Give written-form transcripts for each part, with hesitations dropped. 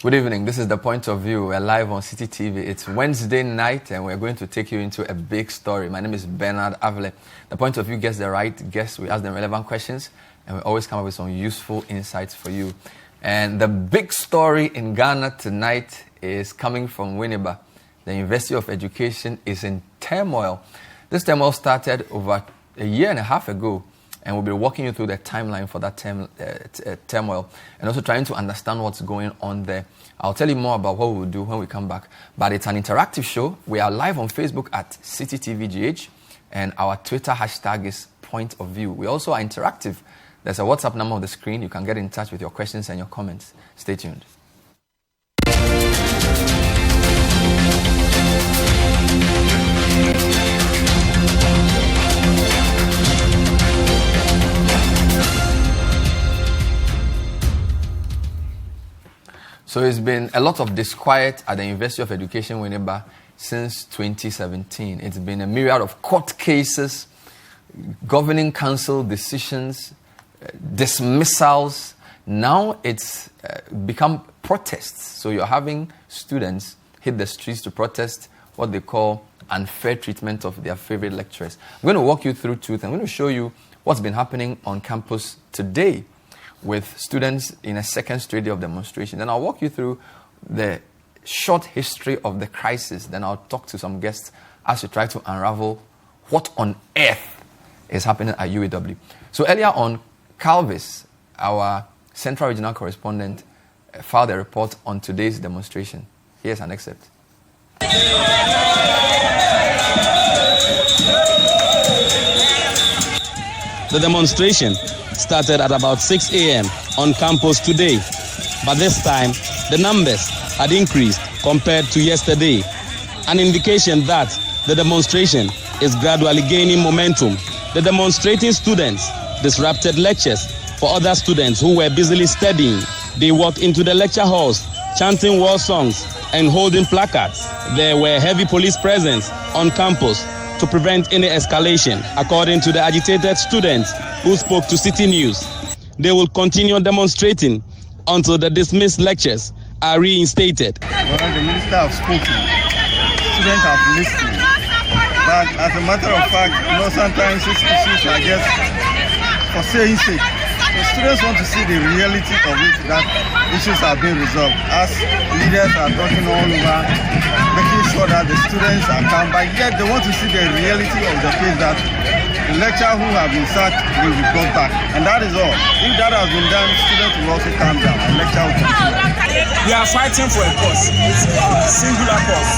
Good evening. This is The Point of View. We're live on City TV. It's Wednesday night and we're going to take you into a big story. My name is Bernard Avle. The Point of View gets the right guests. We ask them relevant questions and we always come up with some useful insights for you. And the big story in Ghana tonight is coming from Winneba. The University of Education is in turmoil. This turmoil started over a year and a half ago, and we'll be walking you through the timeline for that turmoil and also trying to understand what's going on there. I'll tell you more about what we'll do when we come back. But it's an interactive show. We are live on Facebook at CityTVGH, and our Twitter hashtag is Point of View. We also are interactive. There's a WhatsApp number on the screen. You can get in touch with your questions and your comments. Stay tuned. So it's been a lot of disquiet at the University of Education Winneba since 2017. It's been a myriad of court cases, governing council decisions, dismissals. Now it's become protests. So you're having students hit the streets to protest what they call unfair treatment of their favorite lecturers. I'm going to walk you through truth. I'm going to show you what's been happening on campus today with students in a second straight day of demonstration. Then I'll walk you through the short history of the crisis. Then I'll talk to some guests as we try to unravel what on earth is happening at UEW. So earlier on, Calvis, our Central Regional Correspondent, filed a report on today's demonstration. Here's an excerpt. The demonstration started at about 6 a.m. on campus today, but this time the numbers had increased compared to yesterday, an indication that the demonstration is gradually gaining momentum. The demonstrating students disrupted lectures for other students who were busily studying. They walked into the lecture halls, chanting war songs and holding placards. There were heavy police presence on campus to prevent any escalation, according to the agitated students who spoke to City News. They will continue demonstrating until the dismissed lectures are reinstated. Well, the minister has spoken. Students have listened. But as a matter of fact, sometimes these issues are just for saying sake. The students want to see the reality of it, that issues are being resolved. As leaders are talking all over, making sure that the students are calm, but yet they want to see the reality of the case, that the lecturer who have been sacked will be brought back. And that is all. If that has been done, students will also calm down and lecture will continue. We are fighting for a cause. It's a singular cause.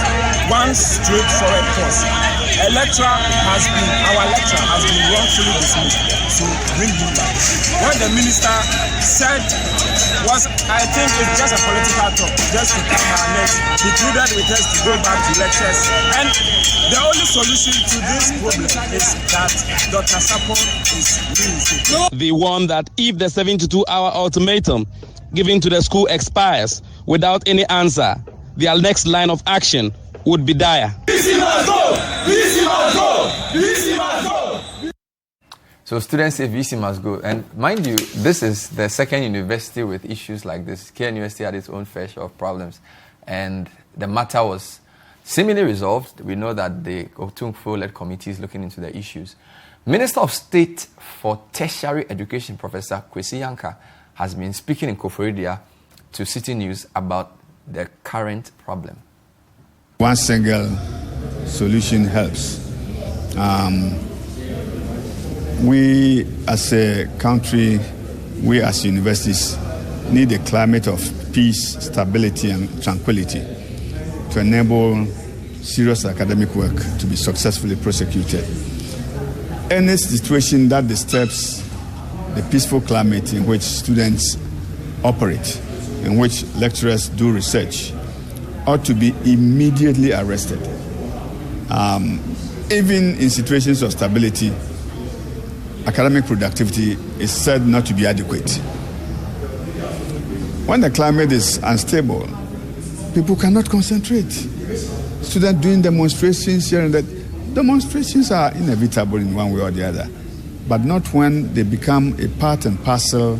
One straightforward cause. Our lecturer has been wrongfully dismissed, to bring him back. What the minister said was, I think it's just a political talk, just to calm our necks. He pleaded with us to go back to lectures. And the only solution to this problem is that Dr. Sapon is reinstated. They warned that if the 72-hour ultimatum given to the school expires without any answer, their next line of action would be dire. So students say VC must go. And mind you, this is the second university with issues like this. Care University had its own fair share of problems. And the matter was seemingly resolved. We know that the Otumfo-led committee is looking into the issues. Minister of State for Tertiary Education, Professor Kwesi Yanka, has been speaking in Koforidua to City News about the current problem. One single solution helps. We as a country, we as universities need a climate of peace, stability and tranquility to enable serious academic work to be successfully prosecuted. Any situation that disturbs the peaceful climate in which students operate, in which lecturers do research, ought to be immediately arrested. Even in situations of stability, academic productivity is said not to be adequate. When the climate is unstable, people cannot concentrate. Students doing demonstrations here and there. Demonstrations are inevitable in one way or the other, but not when they become a part and parcel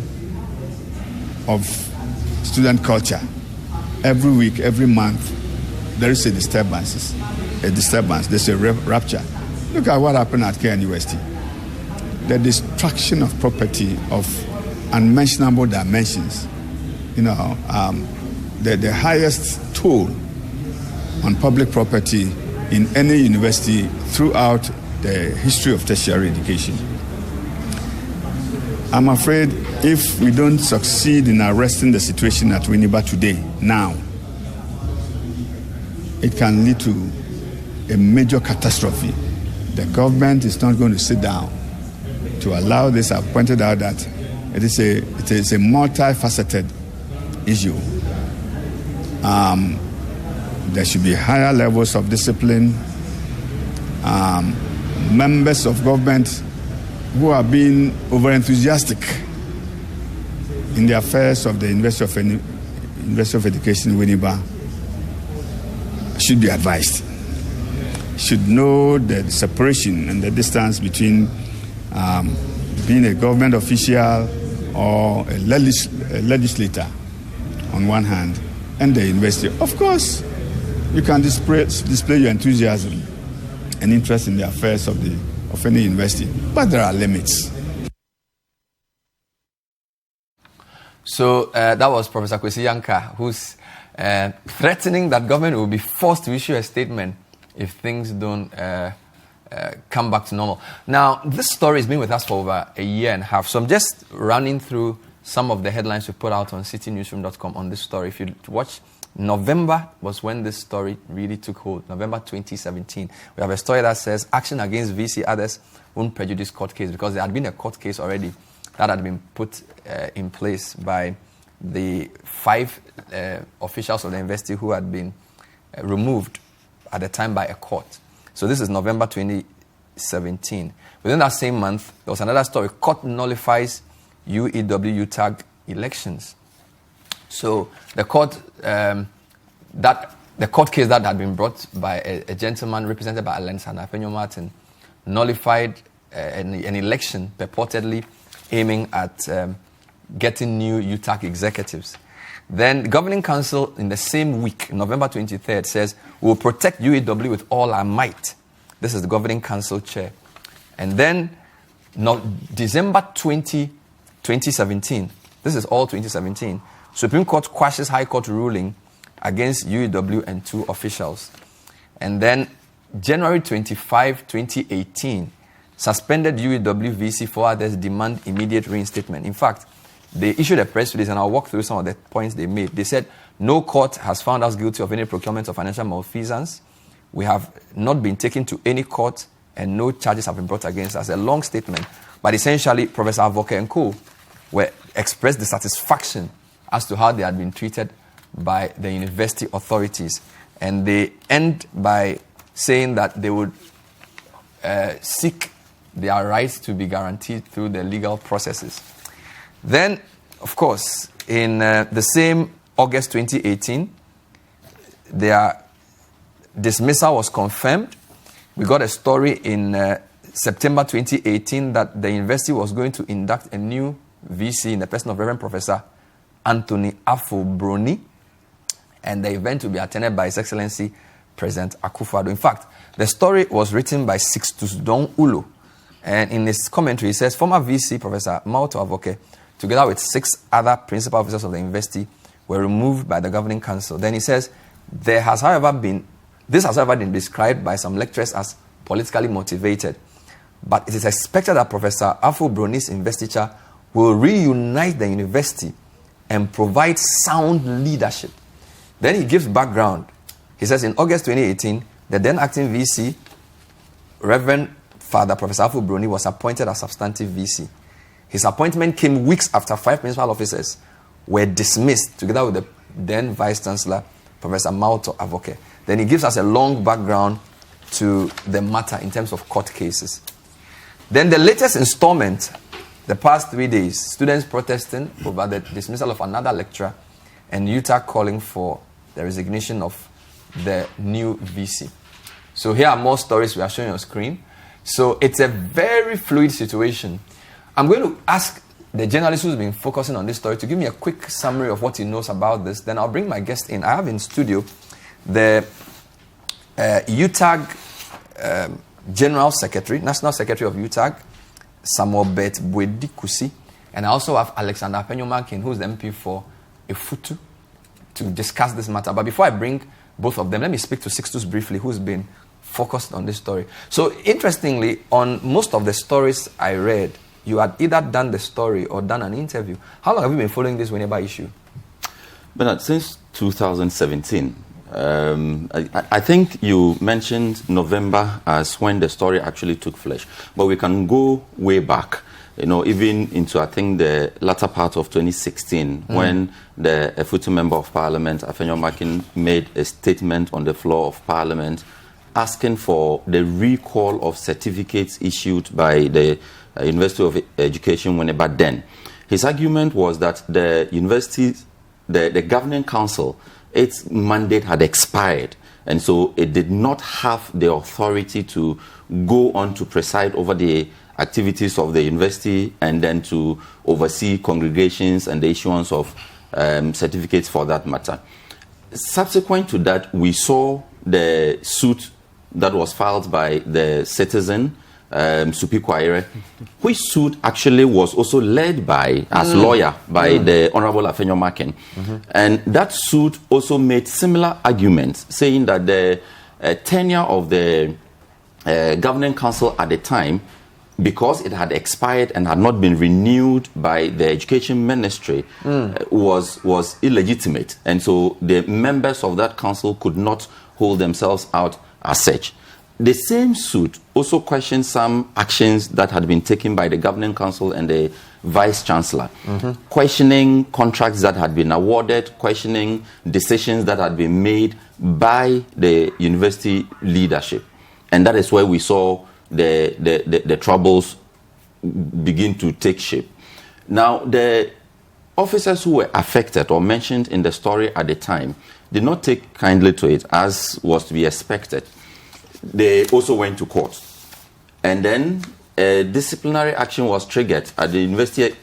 of student culture. every week, every month, there is a disturbance. There's a rupture. Look at what happened at Kenya University. The destruction of property of unmentionable dimensions. The highest toll on public property in any university throughout the history of tertiary education. I'm afraid if we don't succeed in arresting the situation at Winneba today, now, it can lead to a major catastrophe. The government is not going to sit down to allow this. I've pointed out that it is a multifaceted issue. There should be higher levels of discipline. Members of government who are being over-enthusiastic in the affairs of the University of Education Winneba should be advised, should know the separation and the distance between being a government official or a legislator on one hand and the university. Of course, you can display your enthusiasm and interest in the affairs of any university, but there are limits. So that was Professor Kwesi Yankah, who's threatening that government will be forced to issue a statement if things don't come back to normal. Now, this story has been with us for over a year and a half, so I'm just running through some of the headlines we put out on citynewsroom.com on this story. If you watch, November was when this story really took hold, November 2017. We have a story that says, action against VC others won't prejudice court case, because there had been a court case already that had been put in place by the 5 officials of the university who had been removed at the time by a court. So this is November 2017. Within that same month, there was another story. Court nullifies UEW UTAG elections. So the court, the court case that had been brought by a gentleman represented by Afenyo-Markin nullified an election purportedly aiming at getting new UTAG executives. Then the Governing Council in the same week, November 23rd, says, we will protect UEW with all our might. This is the Governing Council chair. And then December 2017, this is all 2017, Supreme Court quashes High Court ruling against UEW and 2 officials. And then January 25, 2018, suspended UEW VC 4 others demand immediate reinstatement. In fact, they issued a press release, and I'll walk through some of the points they made. They said, no court has found us guilty of any procurement or financial malfeasance. We have not been taken to any court, and no charges have been brought against us. A long statement. But essentially, Professor Avle and co. expressed dissatisfaction as to how they had been treated by the university authorities. And they end by saying that they would seek their rights to be guaranteed through the legal processes. Then, of course, in the same August 2018, their dismissal was confirmed. We got a story in September 2018 that the university was going to induct a new VC in the person of Reverend Professor Anthony Afful-Broni, and the event will be attended by His Excellency President Akufo-Addo. In fact, the story was written by Sixtus Don Ulo, and in his commentary he says, former VC Professor Malto Avoke, together with 6 other principal officers of the university, were removed by the Governing Council. Then he says, this has however been described by some lecturers as politically motivated. But it is expected that Professor Afful-Broni's investiture will reunite the university and provide sound leadership. Then he gives background. He says, in August 2018, the then acting VC, Reverend Father Professor Afful-Broni, was appointed as substantive VC. His appointment came weeks after 5 principal officers were dismissed, together with the then Vice Chancellor, Professor Malto Avoke. Then he gives us a long background to the matter in terms of court cases. Then the latest installment, the past 3 days, students protesting over the dismissal of another lecturer, and UTAG calling for the resignation of the new VC. So here are more stories we are showing on screen. So it's a very fluid situation. I'm going to ask the journalist who's been focusing on this story to give me a quick summary of what he knows about this. Then I'll bring my guest in. I have in studio the UTAG General Secretary, National Secretary of UTAG, Samuel Bert Boadi-Kusi, and I also have Alexander Afenyo-Markin, who's the MP for Effutu, to discuss this matter. But before I bring both of them, let me speak to Sixtus briefly, who's been focused on this story. So interestingly, on most of the stories I read, you had either done the story or done an interview. How long have you been following this Winneba issue? Bernard, since 2017. I think you mentioned November as when the story actually took flesh. But we can go way back, even into, I think, the latter part of 2016, when the Effutu Member of Parliament, Afenyo-Markin, made a statement on the floor of Parliament asking for the recall of certificates issued by the University of Education Winneba then. His argument was that the university, the governing council, its mandate had expired, and so it did not have the authority to go on to preside over the activities of the university and then to oversee congregations and the issuance of certificates for that matter. Subsequent to that, we saw the suit that was filed by the citizen, Supi Kwaire, which suit actually was also led by, as lawyer, by the Honorable Afenyo-Markin. And that suit also made similar arguments, saying that the tenure of the governing council at the time, because it had expired and had not been renewed by the education ministry, was illegitimate. And so the members of that council could not hold themselves out as such. The same suit also questioned some actions that had been taken by the governing council and the Vice Chancellor, questioning contracts that had been awarded, questioning decisions that had been made by the university leadership. And that is where we saw the troubles begin to take shape. Now, the officers who were affected or mentioned in the story at the time did not take kindly to it, as was to be expected. They also went to court. And then a disciplinary action was triggered at the university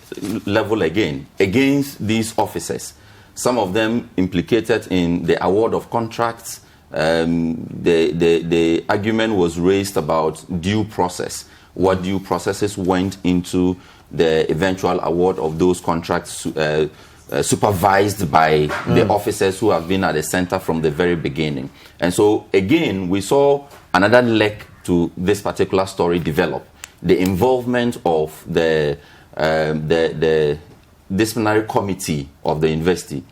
level again against these officers. Some of them implicated in the award of contracts. The argument was raised about due process. What due processes went into the eventual award of those contracts supervised by the officers who have been at the center from the very beginning. And so, again, we saw another leg to this particular story develop. The involvement of the disciplinary committee of the university.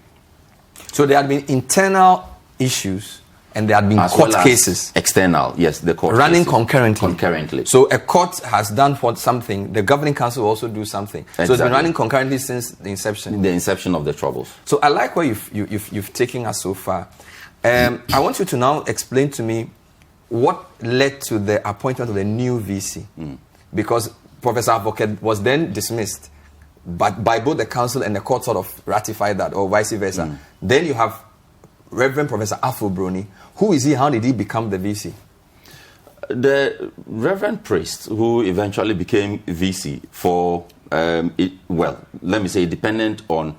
So there had been internal issues and there had been court cases. External, yes, the court running cases. concurrently. So a court has done for something, the governing council will also do something. Exactly. So it's been running concurrently since the inception. The inception of the troubles. So I like where you've taken us so far. I want you to now explain to me what led to the appointment of the new VC. Because Professor Avle was then dismissed, but by both the council and the court sort of ratified that, or vice versa. Then you have Reverend Professor Afful-Broni. Who is he? How did he become the VC? The Reverend priest who eventually became VC for, let me say, dependent on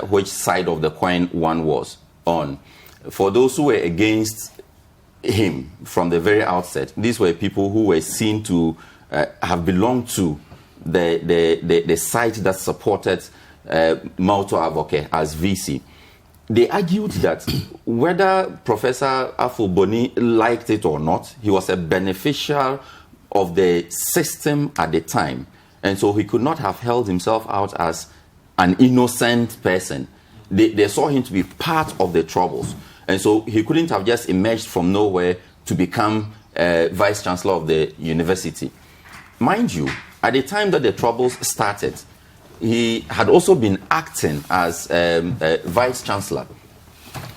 which side of the coin one was on. For those who were against him from the very outset, these were people who were seen to have belonged to the site that supported Mauto Avoke as VC. They argued that whether Professor Afful-Broni liked it or not, he was a beneficiary of the system at the time. And so he could not have held himself out as an innocent person. They saw him to be part of the troubles. And so he couldn't have just emerged from nowhere to become Vice Chancellor of the university. Mind you, at the time that the troubles started, he had also been acting as Vice Chancellor,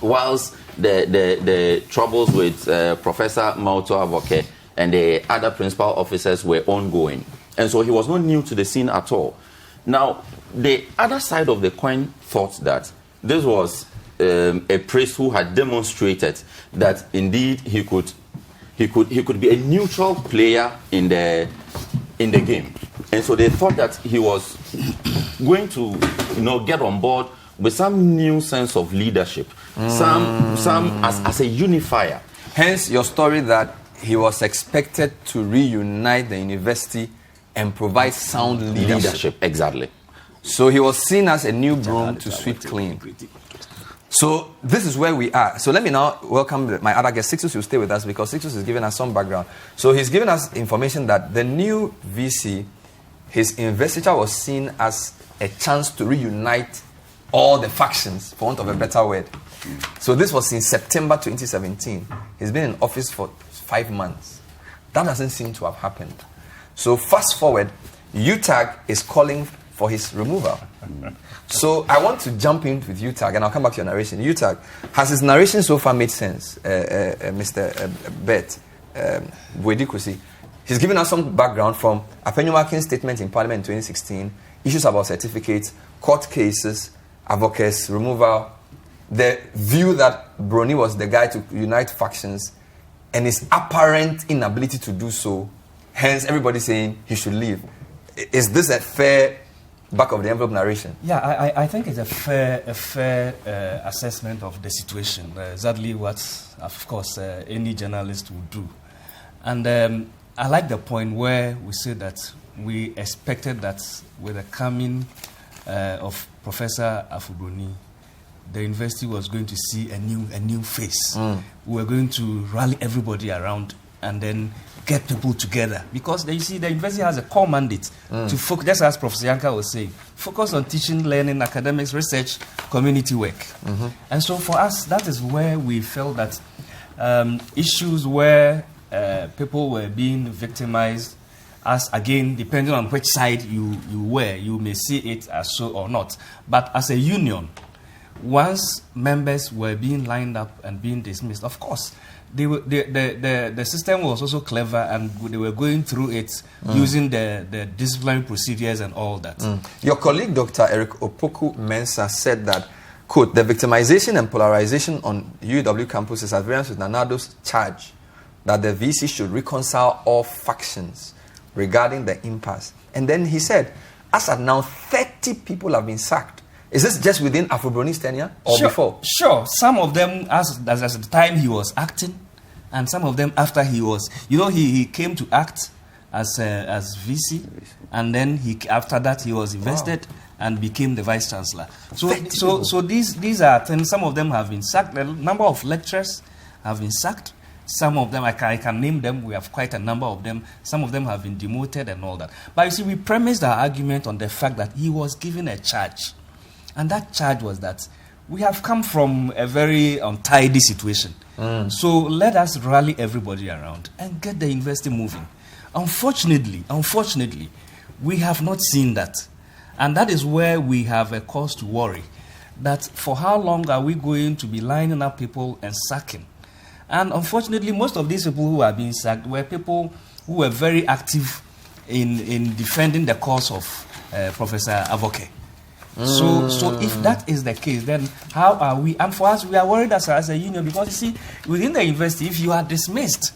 whilst the troubles with Professor Mauto Avoke and the other principal officers were ongoing. And so he was not new to the scene at all. Now, the other side of the coin thought that this was a priest who had demonstrated that indeed he could be a neutral player in the game. And so they thought that he was going to, get on board with some new sense of leadership, some as a unifier. Hence your story that he was expected to reunite the university and provide sound leadership. Exactly. So he was seen as a new broom to sweep clean. So this is where we are. So let me now welcome my other guest. Sixtus will stay with us because Sixtus is giving us some background. So he's given us information that the new VC, his investiture was seen as a chance to reunite all the factions, for want of a better word. So this was in September 2017. He's been in office for 5 months. That doesn't seem to have happened. So fast forward, UTAG is calling for his removal. So I want to jump in with UTAG, and I'll come back to your narration. UTAG, has his narration so far made sense, Mr. Bert Boadi-Kusi? He's given us some background from Afenyo-Markin's statement in Parliament in 2016, issues about certificates, court cases, advocates, removal, the view that Broni was the guy to unite factions, and his apparent inability to do so, hence everybody saying he should leave. Is this a fair back of the envelope narration? Yeah, I think it's a fair assessment of the situation. Exactly what, of course, any journalist would do. And I like the point where we say that we expected that with the coming of Professor Afful-Broni, the university was going to see a new face. We were going to rally everybody around and then get people together. Because you see, the university has a core mandate to focus, just as Professor Yanka was saying, focus on teaching, learning, academics, research, community work. And so for us, that is where we felt that issues where people were being victimized, as again, depending on which side you were, you may see it as so or not. But as a union, once members were being lined up and being dismissed, of course, the system was also clever, and they were going through it using the disciplinary procedures and all that. Your colleague, Dr. Eric Opoku-Mensah, said that, quote, the victimization and polarization on UEW campuses at variance with Nanado's charge that the VC should reconcile all factions regarding the impasse. And then he said, as at now, 30 people have been sacked. Is this just within Afful-Broni's tenure or before? Sure. Some of them as the time he was acting, and some of them after he was. He came to act as VC, and then after that he was invested and became the Vice Chancellor. So these are things. Some of them have been sacked. A number of lecturers have been sacked. Some of them, I can name them. We have quite a number of them. Some of them have been demoted and all that. But you see, we premised our argument on the fact that he was given a charge. And that charge was that we have come from a very untidy situation. So let us rally everybody around and get the university moving. Unfortunately, we have not seen that. And that is where we have a cause to worry. That for how long are we going to be lining up people and sacking? And unfortunately, most of these people who are being sacked were people who were very active in defending the cause of Professor Avle. So if that is the case, then how are we? And for us, we are worried as a union because, you see, within the university, if you are dismissed,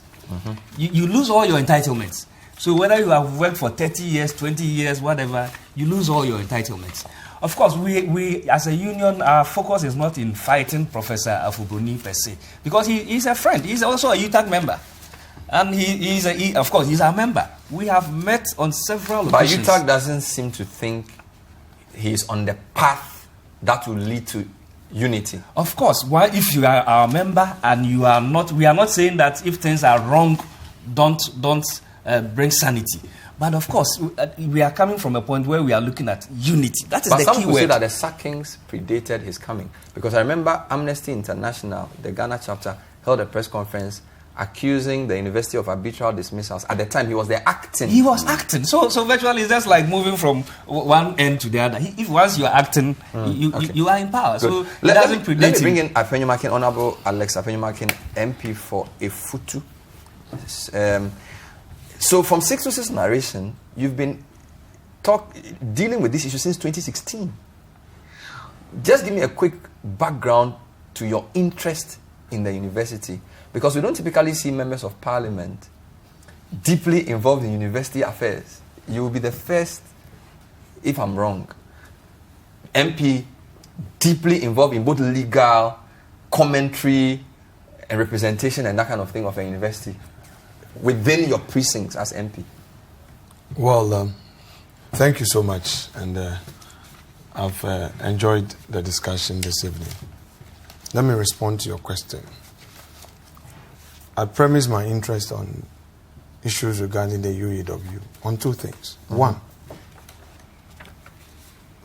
you lose all your entitlements. So whether you have worked for 30 years, 20 years, whatever, you lose all your entitlements. Of course, we as a union, our focus is not in fighting Professor Afful-Broni per se, because he's a friend. He's also a UTAG member. And of course, he's our member. We have met on several occasions. But UTAG doesn't seem to think he's on the path that will lead to unity. Of course, why if you are our member and you are not, we are not saying that if things are wrong, don't bring sanity. But of course, we are coming from a point where we are looking at unity. That is the key word. But some people say that the sackings predated his coming. Because I remember Amnesty International, the Ghana chapter, held a press conference accusing the University of arbitral dismissals. At the time, he was there acting. He was acting. So virtually, it's just like moving from one end to the other. If once you are acting, you are in power. Good. So it doesn't predate. Let me bring in Afenyo-Markin, Honorable Alex Afenyo-Markin, MP for Effutu. So from Sixtus's narration, you've been dealing with this issue since 2016. Just give me a quick background to your interest in the university, because we don't typically see members of parliament deeply involved in university affairs. you will be the first, if I'm wrong, MP deeply involved in both legal, commentary, and representation and that kind of thing of a university within your precincts as MP. Well, thank you so much, and I've enjoyed the discussion this evening. Let me respond to your question. I premise my interest on issues regarding the UEW on two things. One,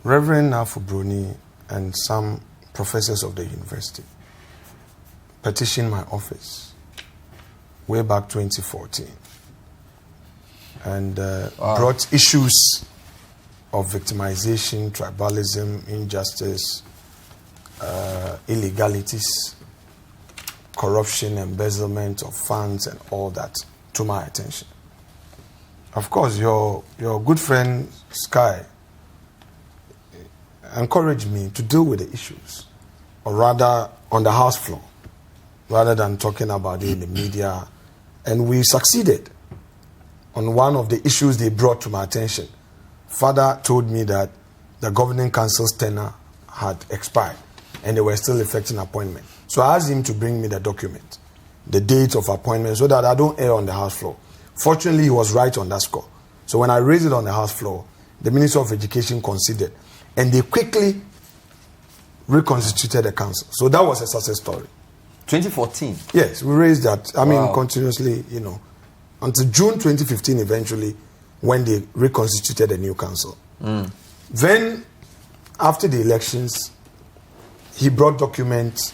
Reverend Afful-Broni and some professors of the university petitioned my office way back 2014 and brought issues of victimization, tribalism, injustice, illegalities, corruption, embezzlement of funds and all that to my attention. Of course, your good friend Sky encouraged me to deal with the issues, or rather on the house floor, rather than talking about it in the media. And we succeeded on one of the issues they brought to my attention. Father told me that the governing council's tenure had expired and they were still effecting appointment. So I asked him to bring me the document, the date of appointment, so that I don't err on the house floor. Fortunately, he was right on that score. So when I raised it on the house floor, the Minister of Education considered, and they quickly reconstituted the council. So that was a success story. 2014? Yes, we raised that. I mean, continuously, until June 2015 eventually, when they reconstituted a new council. Then, after the elections, he brought documents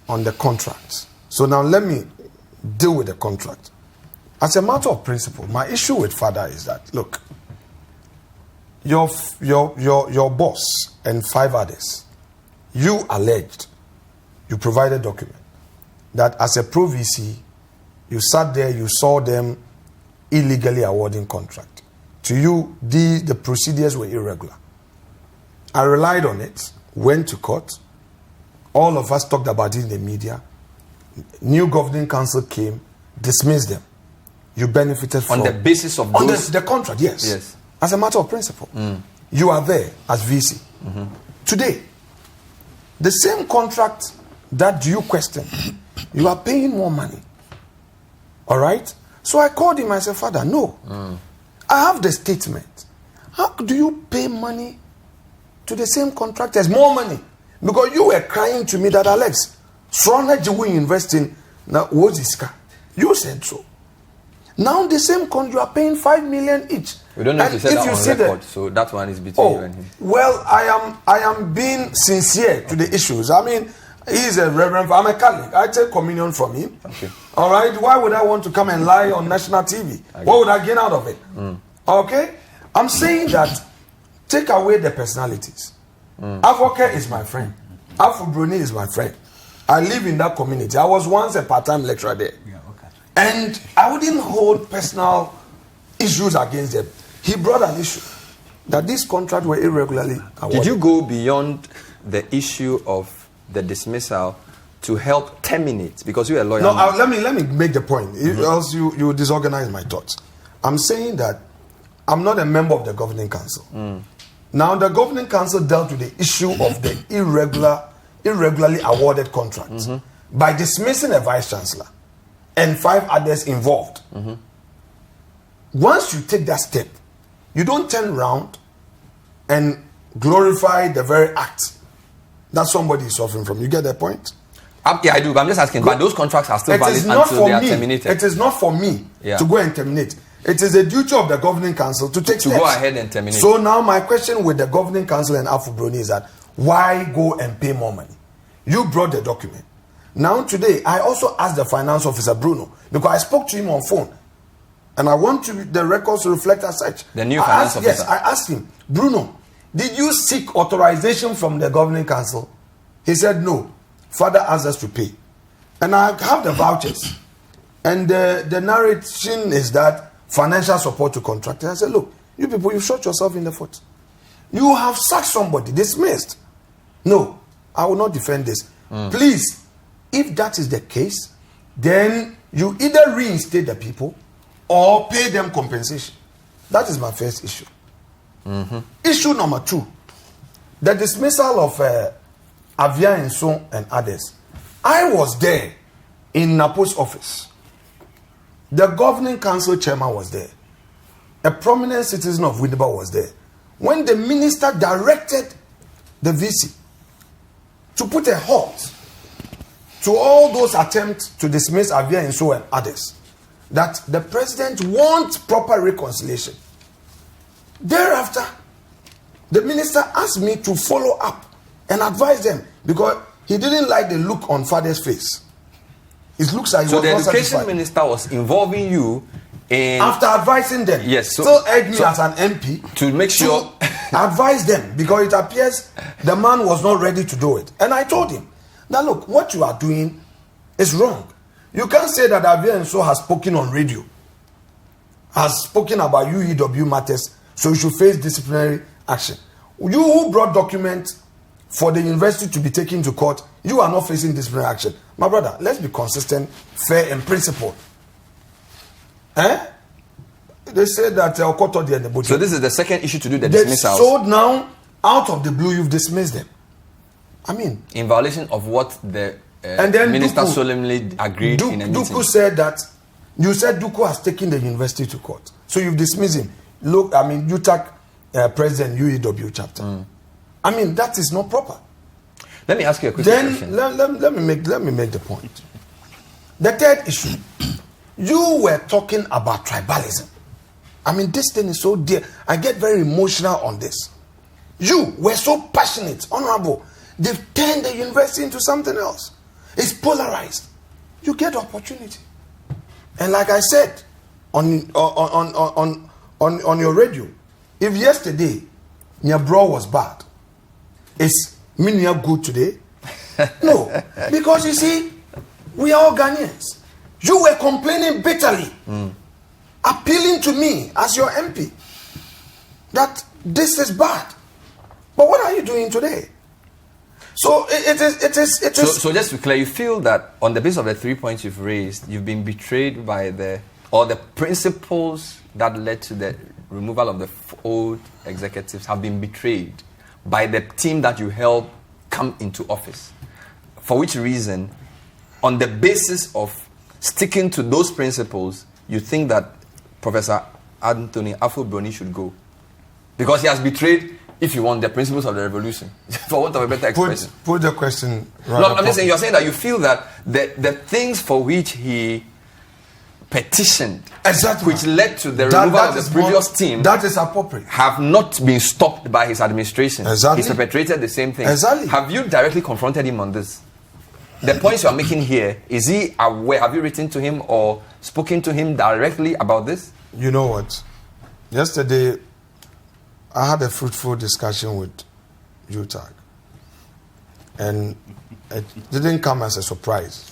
on the contract. So now let me deal with the contract. As a matter of principle, my issue with Father is that, look, your boss and 5 others, you alleged, you provided document that as a pro-VC, you sat there, you saw them illegally awarding contract. To you, the procedures were irregular. I relied on it, went to court. All of us talked about it in the media. New governing council came, dismissed them. You benefited from... On the basis of those... the contract, yes. As a matter of principle. You are there as VC. Today, the same contract that you question, you are paying more money. All right? So I called him, I said, Father, no. I have the statement. How do you pay money to the same contractors, more money? Because you were crying to me that, Alex, Srona Jiwu investing, now what's this car? You said so. Now the same contract, you are paying 5 million each. We don't know if you said that on record, so that one is between you and him. Well, I am being sincere to the issues. I mean, he's a reverend, I'm a Catholic. I take communion from him. Okay. All right? Why would I want to come and lie on national TV? What would I gain out of it? Okay? I'm saying that take away the personalities. Avoke is my friend. Afful-Broni is my friend. I live in that community. I was once a part-time lecturer there. And I wouldn't hold personal issues against them. He brought an issue that this contract were irregularly awarded. Did you go beyond the issue of the dismissal to help terminate? Because you're a lawyer. No, let me make the point. Else you disorganize my thoughts. I'm saying that I'm not a member of the governing council. Now the governing council dealt with the issue of the irregularly awarded contracts by dismissing a vice chancellor and 5 others involved. Once you take that step, you don't turn around and glorify the very act that somebody is suffering from. You get that point? Yeah, I do, but I'm just asking, but those contracts are still valid until they are terminated. It is not for me to go and terminate. It is the duty of the governing council to take steps. To go ahead and terminate. So now my question with the governing council and Afful-Broni is that, why go and pay more money? You brought the document. Now today, I also asked the finance officer, Bruno, because I spoke to him on phone. And I want the records to reflect as such. The new finance officer? Yes, I asked him, Bruno, did you seek authorization from the governing council? He said, no. Father asked us to pay. And I have the vouchers. And the narration is that financial support to contractors. I said, look, you people, you shot yourself in the foot. You have sacked somebody, dismissed. No, I will not defend this. Please, if that is the case, then you either reinstate the people or pay them compensation. That is my first issue. Issue number 2, the dismissal of Afenyo-Markin and others. I was there in Napo's office. The governing council chairman was there. A prominent citizen of Winneba was there. When the minister directed the VC to put a halt to all those attempts to dismiss Afenyo-Markin and others, that the president wants proper reconciliation. Thereafter, the minister asked me to follow up and advise them because he didn't like the look on father's face. It looks like he was the not education satisfied. minister was involving you in... After advising them, yes, still urged me as an MP to make sure... advise them because it appears the man was not ready to do it. And I told him, now look, what you are doing is wrong. You can't say that Afenyo-Markin has spoken on radio, has spoken about UEW matters, so you should face disciplinary action. You who brought documents for the university to be taken to court, you are not facing disciplinary action. My brother, let's be consistent, fair, and principled. They said that So this is the second issue to do the they dismissal. So now, out of the blue, you've dismissed them. I mean, in violation of what the and then minister Duku, solemnly agreed in a meeting. Duku said that you said Duku has taken the university to court, so you've dismissed him. Look, I mean, UTAG president UEW chapter. I mean, that is not proper. Let me ask you a quick question. Let me make the point. The third issue, you were talking about tribalism. I mean, this thing is so dear. I get very emotional on this. You were so passionate, honorable. They've turned the university into something else. It's polarized. You get opportunity. And like I said on your radio, if yesterday your bro was bad, is Minya good today? No. Because you see, we are all Ghanaians. You were complaining bitterly, appealing to me as your MP that this is bad. But what are you doing today? So it is. So just to be clear, you feel that on the basis of the 3 points you've raised, you've been betrayed by the principles that led to the removal of the old executives have been betrayed by the team that you helped come into office. For which reason, on the basis of sticking to those principles, you think that Professor Anthony Afful-Broni should go because he has betrayed, if you want, the principles of the revolution, for want of a better expression. Put the question right. No, I'm just saying, you're saying that you feel that the things for which he petitioned, exactly, which led to the removal of the previous team, that is appropriate, have not been stopped by his administration. Exactly. He's perpetrated the same thing. Exactly. Have you directly confronted him on this? The points you are making here, is he aware? Have you written to him or spoken to him directly about this? You know what? Yesterday, I had a fruitful discussion with UTAG. And it didn't come as a surprise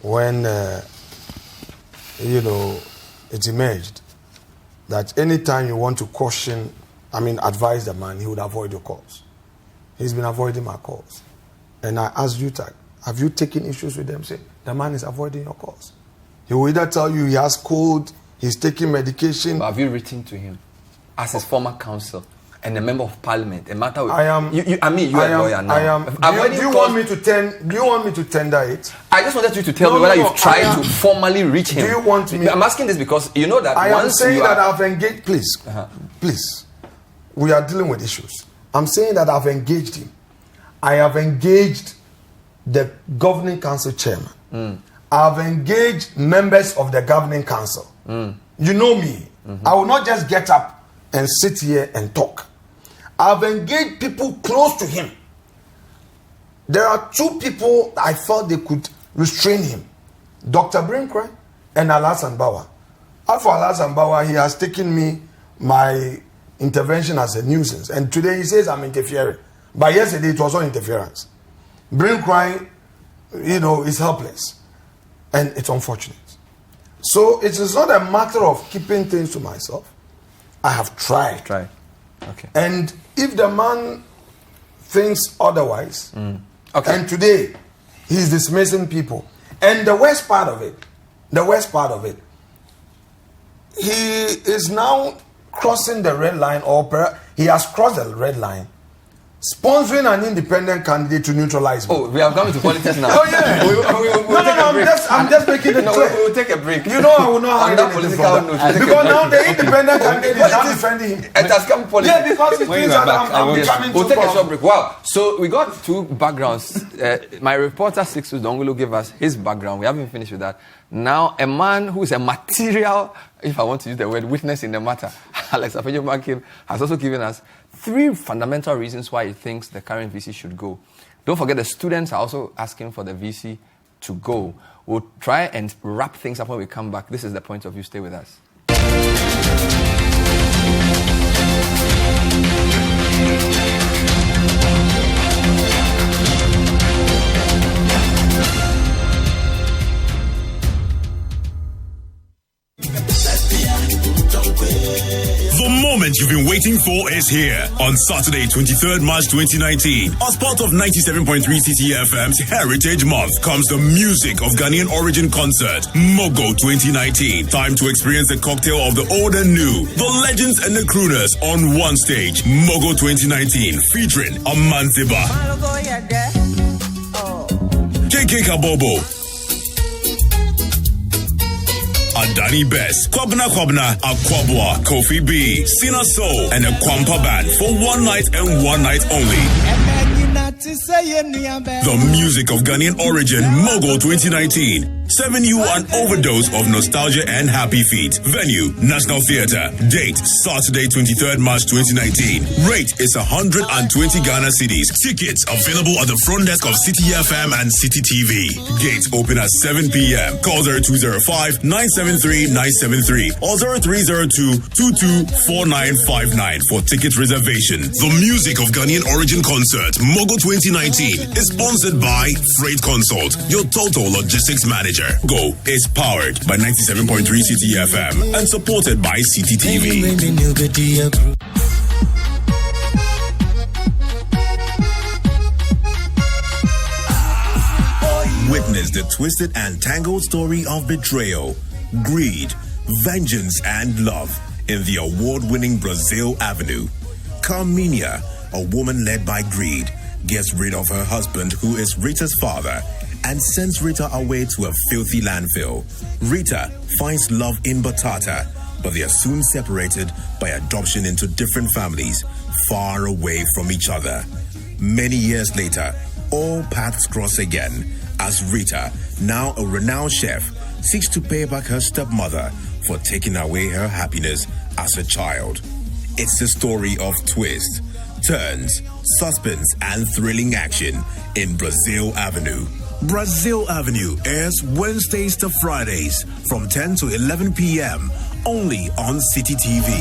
when, it emerged that anytime you want to advise the man, he would avoid your calls. He's been avoiding my calls. And I asked UTAG, have you taken issues with them? Say, the man is avoiding your calls. He will either tell you he has cold, he's taking medication. But have you written to him as his former counsel and a member of parliament? A matter with, I am. You are a lawyer now. I am. Do you want me to tender it? I just wanted you to tell me whether you've tried to formally reach him. Do you want me? I'm asking this because you know that I am saying that I've engaged. Please, please. We are dealing with issues. I'm saying that I've engaged him. I have engaged the governing council chairman. I've engaged members of the governing council. You know me. I will not just get up and sit here and talk. I've engaged people close to him. There are two people I felt they could restrain him. Dr. Brinkray and Alassane Bawa. For Alassane Bawa, he has taken my intervention as a nuisance. And today he says I'm interfering. But yesterday it was not interference. Brinkray, is helpless. And it's unfortunate. So it is not a matter of keeping things to myself. I have tried. Okay. And if the man thinks otherwise, and today he's dismissing people, and the worst part of it, he is now crossing the red line, or he has crossed the red line, sponsoring an independent candidate to neutralize me. Oh, we have come into politics now. Oh yeah. I'm just making it clear. We will take a break. You know I will not hide anything from that. Because now the independent candidate is not defending him. It has come politics. Yeah, because it means that I'm becoming We'll take a short break. Wow. So we got two backgrounds. My reporter Sixtus Dongolo gave us his background. We haven't finished with that. Now, a man who is a material, if I want to use the word, witness in the matter, Alex Afenyo-Markin, has also given us 3 fundamental reasons why he thinks the current VC should go. Don't forget the students are also asking for the VC to go. We'll try and wrap things up when we come back. This is the point of view. Stay with us. The moment you've been waiting for is here. On Saturday, 23rd March 2019, as part of 97.3 CTFM's Heritage Month, comes the music of Ghanaian origin concert, Mogo 2019. Time to experience the cocktail of the old and new, the legends and the crooners on one stage. Mogo 2019, featuring Amantiba, KK Kabobo, Adani Best, Kwabna, Akwabwa, Kofi B, Sina Soul, and a Kwampa Band for one night and one night only. The music of Ghanaian origin, Mogo 2019. Serving you an overdose of nostalgia and happy feet. Venue, National Theatre. Date, Saturday, 23rd March 2019. Rate is 120 Ghana cedis. Tickets available at the front desk of City FM and City TV. Gates open at 7 p.m. Call 0205-973-973 or 0302-224959 for ticket reservation. The music of Ghanaian origin concert, Mogo 2019, is sponsored by Freight Consult, your total logistics manager. Go is powered by 97.3 CTFM and supported by CTTV. Witness the twisted and tangled story of betrayal, greed, vengeance, and love in the award-winning Brazil Avenue. Carminia, a woman led by greed, gets rid of her husband, who is Rita's father, and sends Rita away to a filthy landfill. Rita finds love in Batata, but they are soon separated by adoption into different families, far away from each other. Many years later, all paths cross again, as Rita, now a renowned chef, seeks to pay back her stepmother for taking away her happiness as a child. It's a story of twists, turns, suspense, and thrilling action in Brazil Avenue. Brazil Avenue airs Wednesdays to Fridays from 10 to 11 p.m. only on City TV.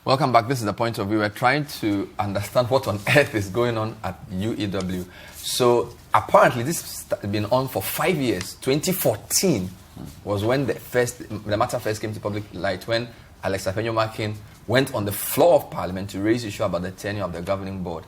Welcome back. This is the point of view. We're trying to understand what on earth is going on at UEW. So apparently this has been on for 5 years. 2014 was when the matter first came to public light, when Alex Afenyo-Markin went on the floor of Parliament to raise the issue about the tenure of the governing board.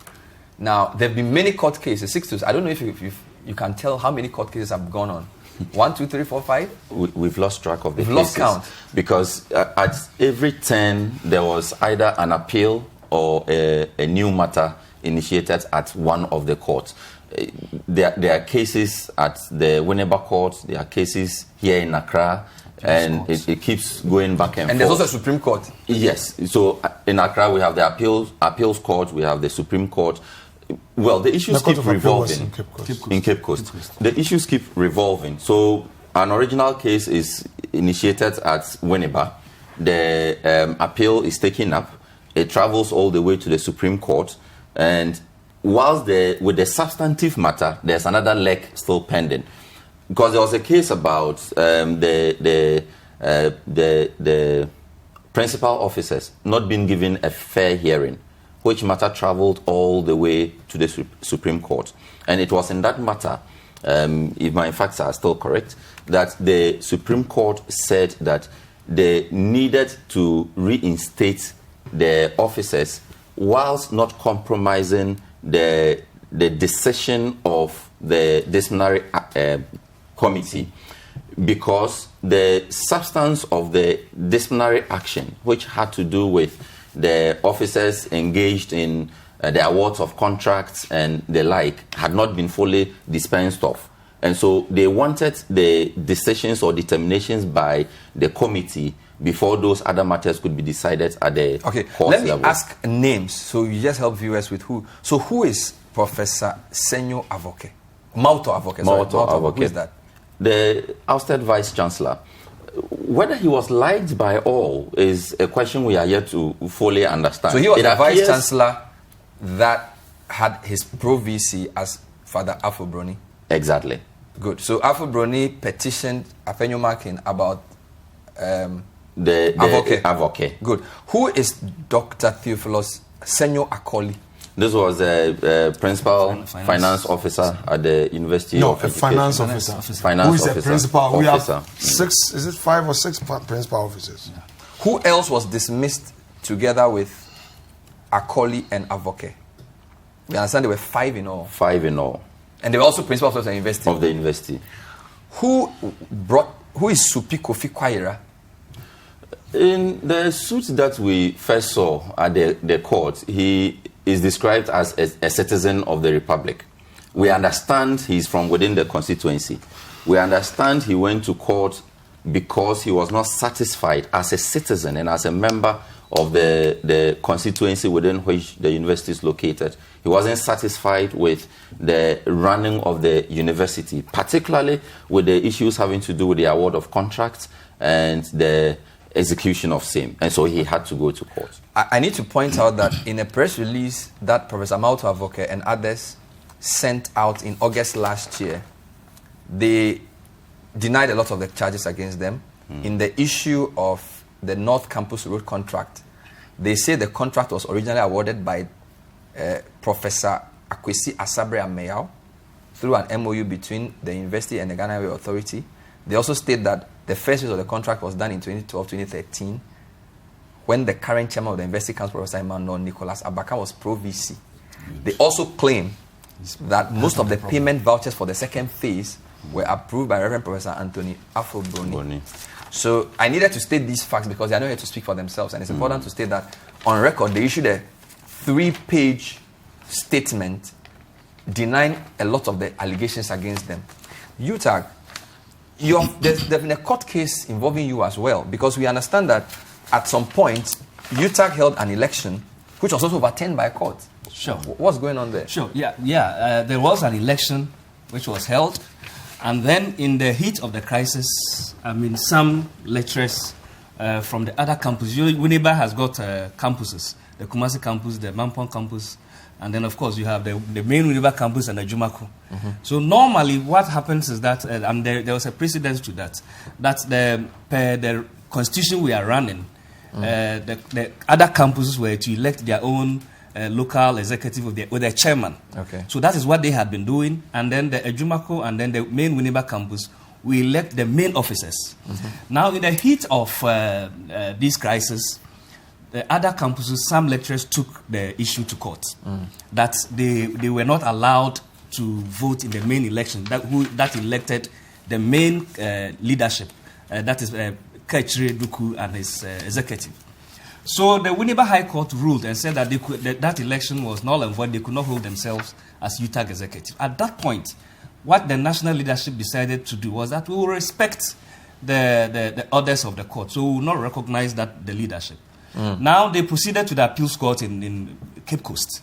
Now, there have been many court cases. I don't know if you can tell how many court cases have gone on. 1, 2, 3, 4, 5? We've lost track of the cases. We've lost count. Because at every turn, there was either an appeal or a new matter initiated at one of the courts. There are cases at the Winneba court, there are cases here in Accra, and it keeps going back and forth. And there's also a Supreme Court. Yes. So in Accra, we have the appeals court, we have the Supreme Court. Well, the issues keep revolving in Cape Coast. The issues keep revolving. So an original case is initiated at Winneba. The appeal is taken up. It travels all the way to the Supreme Court. And whilst with the substantive matter, there's another leg still pending. Because there was a case about the principal officers not being given a fair hearing, which matter traveled all the way to the Supreme Court. And it was in that matter, if my facts are still correct, that the Supreme Court said that they needed to reinstate the officers whilst not compromising the decision of the disciplinary committee, because the substance of the disciplinary action, which had to do with the officers engaged in the awards of contracts and the like, had not been fully dispensed of. And so they wanted the decisions or determinations by the committee before those other matters could be decided at the court let me level. ask names, so you just help viewers with who. So who is Professor Senyo Avoke? Mauto Avoke. Who is that? The ousted Vice Chancellor. Whether he was liked by all is a question we are yet to fully understand. So he was the Vice Chancellor that had his pro-VC as Father Afful-Broni? Exactly. Good. So Afful-Broni petitioned Afenyo-Markin about the Avoke. Good. Who is Dr. Theophilus Senyo Akoli? This was a principal finance officer at the University of Education. Finance officer. Who is a principal? Officer. We have 6, is it 5 or 6 principal officers? Yeah. Who else was dismissed together with Akoli and Avoke? We understand there were 5 in all. 5 in all. And they were also principal officers of the university. Of the university. Who is Supi Kofi Kwaira? In the suit that we first saw at the court, he is described as a citizen of the Republic. We understand he's from within the constituency. We understand he went to court because he was not satisfied as a citizen and as a member of the constituency within which the university is located. He wasn't satisfied with the running of the university, particularly with the issues having to do with the award of contracts and the execution of same. And so he had to go to court. I need to point out that in a press release that Professor Mauto Avoke and others sent out in August last year, they denied a lot of the charges against them. In the issue of the North Campus Road contract, they say the contract was originally awarded by Professor Akwesi Asabre Ameyao through an MOU between the university and the Ghana Railway Authority. They also state that the first phase of the contract was done in 2012-2013 when the current chairman of the University Council, Professor Emmanuel Nicholas Abaka, was pro-VC. They also claim that most of the payment vouchers for the second phase were approved by Reverend Professor Anthony Afful-Broni. So I needed to state these facts because they are not here to speak for themselves. And it's important to state that on record, they issued a 3-page statement denying a lot of the allegations against them. UTAG, there's been a court case involving you as well, because we understand that at some point, UTAG held an election which was also overturned by a court. Sure. What's going on there? Sure, there was an election which was held, and then in the heat of the crisis, some lecturers from the other campus, Winneba has got campuses, the Kumasi campus, the Mampong campus, and then of course you have the main Winneba campus and the Jumaku. So normally what happens is that, and there was a precedence to that the constitution we are running, the other campuses were to elect their own local executive with their chairman. Okay. So that is what they had been doing. And then the Ejumako and then the main Winneba campus, we elect the main officers. Now, in the heat of this crisis, the other campuses, some lecturers took the issue to court. That they were not allowed to vote in the main election that elected the main leadership. That is Kachire Duku and his executive. So the Winneba High Court ruled and said that that election was null and void. They could not hold themselves as UTAG executive. At that point, what the national leadership decided to do was that we will respect the orders of the court. So we will not recognize the leadership. Now they proceeded to the appeals court in Cape Coast.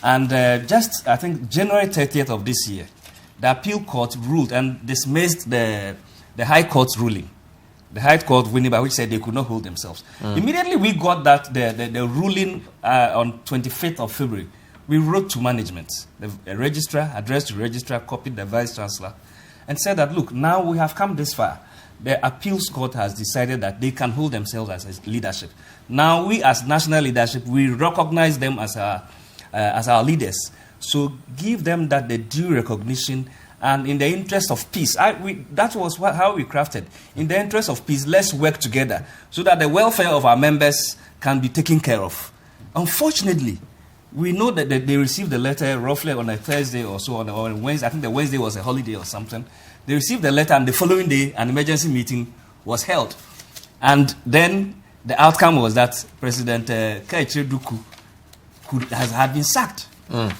And I think January 30th of this year, the appeal court ruled and dismissed the High Court's ruling. The High Court Winneba, which said they could not hold themselves. Immediately we got that the ruling on 25th of February. We wrote to management, the registrar, addressed to the registrar, copied the Vice Chancellor, and said that, look, now we have come this far. the appeals court has decided that they can hold themselves as a leadership. Now, we as national leadership, we recognize them as our leaders. So give them that the due recognition, and in the interest of peace. That was how we crafted. In the interest of peace, let's work together so that the welfare of our members can be taken care of. Unfortunately, we know that they received the letter roughly on a Thursday or so, or on Wednesday. I think the Wednesday was a holiday or something. They received the letter, and the following day, an emergency meeting was held. And then the outcome was that President Kaiche Duku had been sacked.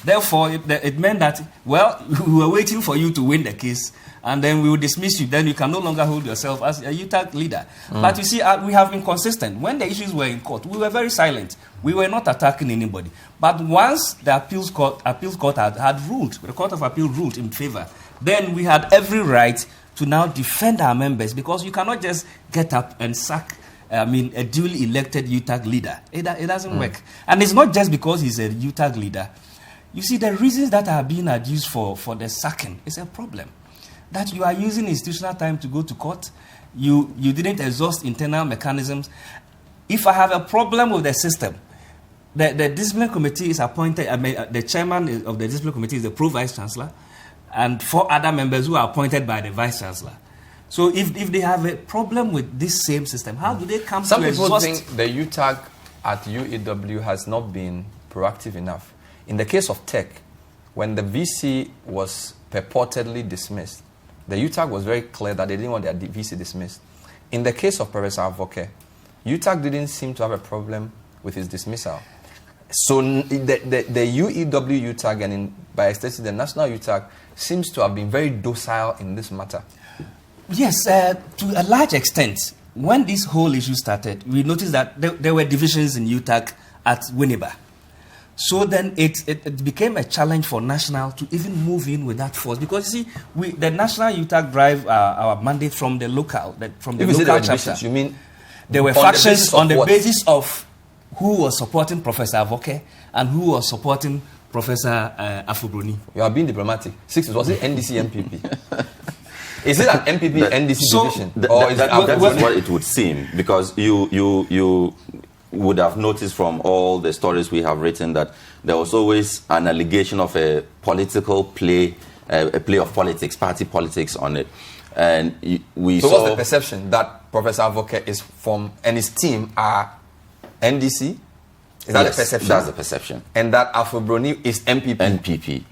Therefore, it meant that, well, we were waiting for you to win the case, and then we will dismiss you. Then you can no longer hold yourself as a UTAG leader. But you see, we have been consistent. When the issues were in court, we were very silent. We were not attacking anybody. But once the appeals court had ruled, the Court of Appeal ruled in favor, then we had every right to now defend our members, because you cannot just get up and sack a duly elected UTAG leader. It doesn't work. And it's not just because he's a UTAG leader. You see, the reasons that are being adduced for the sacking is a problem. That you are using institutional time to go to court, you didn't exhaust internal mechanisms. If I have a problem with the system, the discipline committee is appointed, the chairman of the discipline committee is the Vice Chancellor, and 4 other members who are appointed by the Vice Chancellor. So if they have a problem with this same system, how do they come to exhaust? Some people think the UTAG at UEW has not been proactive enough. In the case of tech, when the VC was purportedly dismissed, the UTAG was very clear that they didn't want their VC dismissed. In the case of Professor Avle, UTAG didn't seem to have a problem with his dismissal. So the UEW UTAG, and by extension the National UTAG, seems to have been very docile in this matter. Yes, to a large extent. When this whole issue started, we noticed that there were divisions in UTAG at Winneba. So then it became a challenge for National to even move in with that force, because you see, the National UTAG drive our mandate from the local, from the if you local say chapter. You mean there were factions on the basis of who was supporting Professor Avle and who was supporting Professor Afful-Broni. You are being diplomatic. Was it NDC MPP? Is it an MPP NDC division? That's what it would seem, because you would have noticed from all the stories we have written that there was always an allegation of a political play, a play of politics, party politics on it. And we saw... So what's the perception? That Professor Avle is from, and his team are NDC? Is that the perception? That's the perception. And that Afful-Broni is MPP? NPP.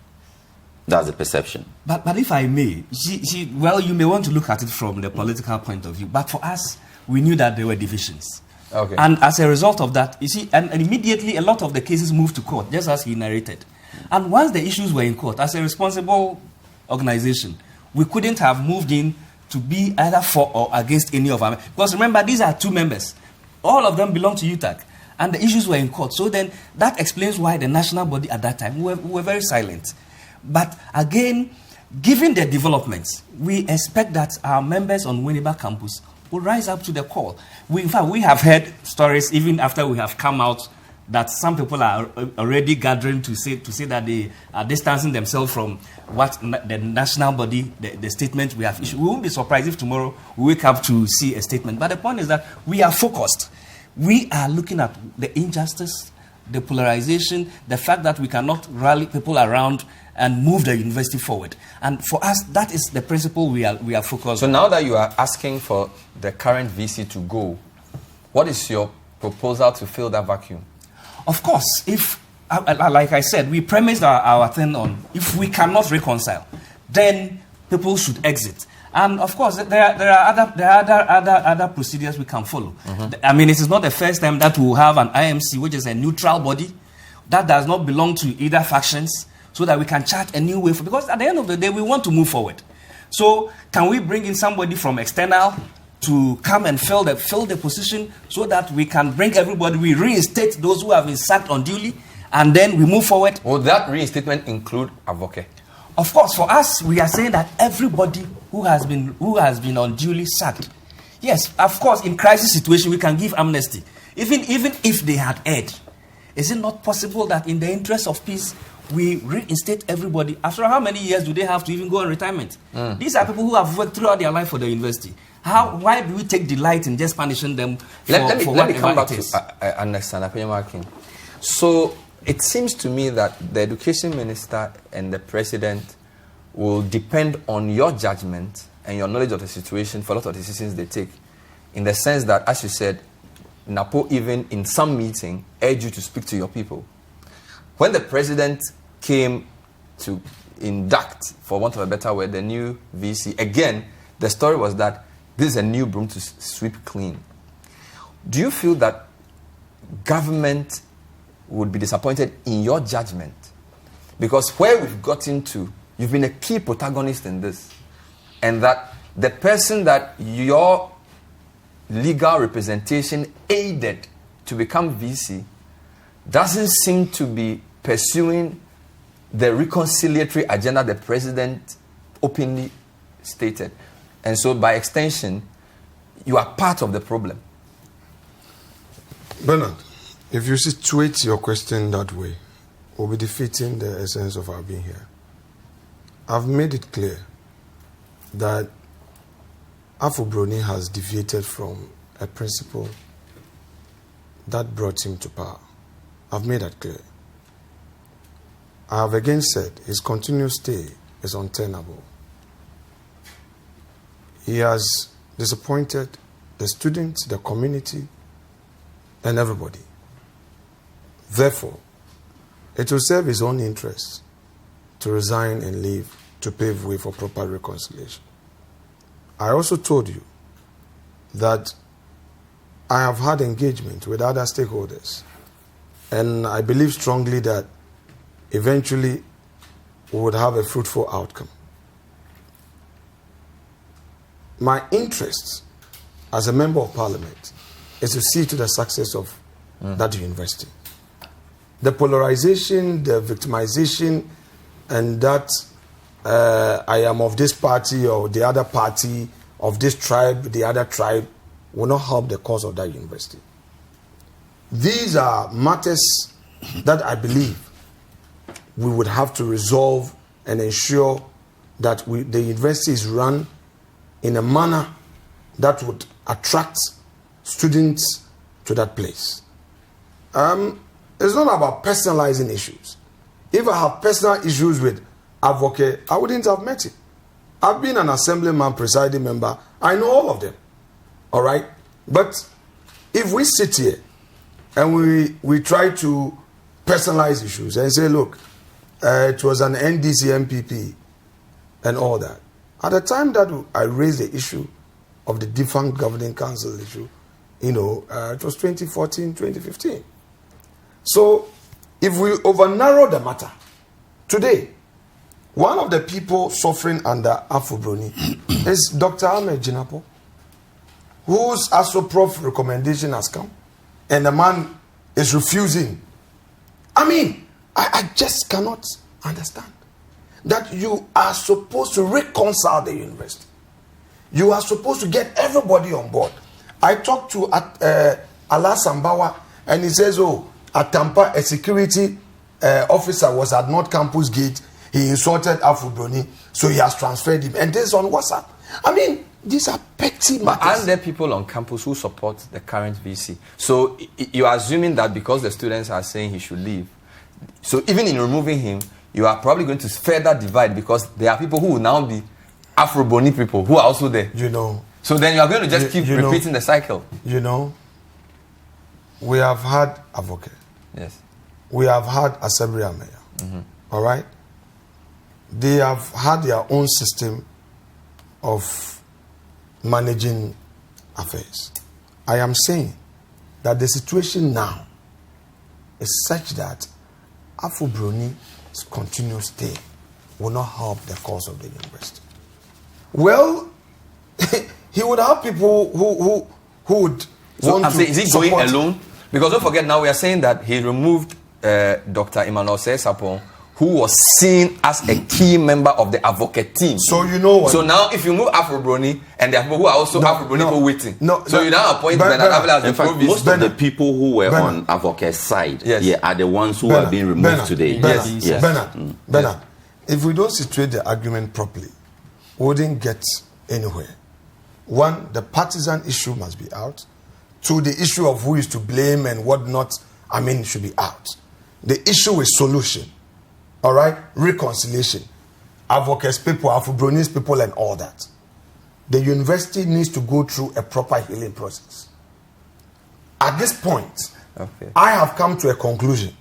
That's the perception. But if I may, well, you may want to look at it from the political point of view. But for us, we knew that there were divisions. Okay. And as a result of that, you see, and immediately a lot of the cases moved to court, just as he narrated. And once the issues were in court, as a responsible organization, we couldn't have moved in to be either for or against any of our members. Because remember, these are 2 members. All of them belong to UTAG. And the issues were in court. So then that explains why the national body at that time were very silent. But again, given the developments, we expect that our members on Winneba campus will rise up to the call. In fact, we have heard stories even after we have come out that some people are already gathering to say that they are distancing themselves from what the national body, the statement we have issued. We won't be surprised if tomorrow we wake up to see a statement. But the point is that we are focused. We are looking at the injustice, the polarization, the fact that we cannot rally people around and move the university forward. And for us, that is the principle we are focused on. So now that you are asking for the current VC to go, what is your proposal to fill that vacuum? Of course, if, like I said, we premised our thing on, if we cannot reconcile, then people should exit. And of course, there are other procedures we can follow. I mean, it is not the first time that we will have an IMC, which is a neutral body that does not belong to either factions, so that we can chart a new way. Because at the end of the day, we want to move forward. So can we bring in somebody from external to come and fill the position, so that we can bring everybody, we reinstate those who have been sacked unduly, and then we move forward? Will that reinstatement include Avle? Of course, for us, we are saying that everybody who has been unduly sacked. Yes, of course, in crisis situation, we can give amnesty. Even if they had erred. Is it not possible that in the interest of peace, we reinstate everybody? After how many years do they have to even go on retirement? These are people who have worked throughout their life for the university. Why do we take delight in just punishing them for Let me come back it is? to understand Afenyo-Markin. So it seems to me that the education minister and the president will depend on your judgment and your knowledge of the situation for a lot of decisions they take. In the sense that, as you said, NAPO even in some meeting urged you to speak to your people. When the president came to induct, for want of a better word, the new VC, again, the story was that this is a new broom to sweep clean. Do you feel that government would be disappointed in your judgment? Because where we've gotten to, you've been a key protagonist in this. And that the person that your legal representation aided to become VC doesn't seem to be pursuing the reconciliatory agenda the president openly stated. And so, by extension, you are part of the problem. Bernard, if you situate your question that way, we'll be defeating the essence of our being here. I've made it clear that Afful-Broni has deviated from a principle that brought him to power. I've made that clear. I have again said his continuous stay is untenable. He has disappointed the students, the community, and everybody. Therefore, it will serve his own interests to resign and leave to pave way for proper reconciliation. I also told you that I have had engagement with other stakeholders, and I believe strongly that eventually we would have a fruitful outcome. My interest as a member of parliament is to see to the success of that university. The polarization, the victimization, and that I am of this party or the other party, of this tribe, the other tribe, will not help the cause of that university. These are matters that I believe we would have to resolve and ensure that the university is run in a manner that would attract students to that place. It's not about personalizing issues. If I have personal issues with advocate, I wouldn't have met him. I've been an assemblyman, presiding member. I know all of them. All right? But if we sit here and we try to personalize issues and say, look, it was an NDC MPP and all that. At the time that I raised the issue of the defunct governing council issue, it was 2014, 2015. So if we over-narrow the matter, today, one of the people suffering under Afful-Broni is Dr. Ahmed Jinapo, whose ASOPROF recommendation has come, and the man is refusing. I mean, I just cannot understand that you are supposed to reconcile the university. You are supposed to get everybody on board. I talked to Ala Sambawa, and he says, at Tampa, a security officer was at North Campus Gate. He insulted Afful-Broni, so he has transferred him. And this is on WhatsApp. I mean, these are petty matters. But aren't there people on campus who support the current VC? So you are assuming that because the students are saying he should leave, so even in removing him, you are probably going to further divide, because there are people who will now be Afful-Broni people who are also there. So then you are going to just keep repeating the cycle. We have had advocate. Yes. We have had assembly mayor. Mm-hmm. All right? They have had their own system of managing affairs. I am saying that the situation now is such that Afful-Broni's continuous stay will not help the cause of the university. Well, he would have people who would want to is he going alone? Because don't forget, now we are saying that he removed Dr. Emmanuel Sapon, who was seen as a key member of the advocate team. So you know what? So now if you move Afful-Broni, and there are people who are also Afful-Broni people waiting. So you now appoint Bernard Avle as the provost. Most of the people who were on advocate's side are the ones who are being removed today. Bernard, if we don't situate the argument properly, we wouldn't get anywhere. one, the partisan issue must be out. Two, the issue of who is to blame and what not, should be out. The issue is solution. All right? Reconciliation. Advocates people, Afful-Broni's people and all that. The university needs to go through a proper healing process. At this point, I have come to a conclusion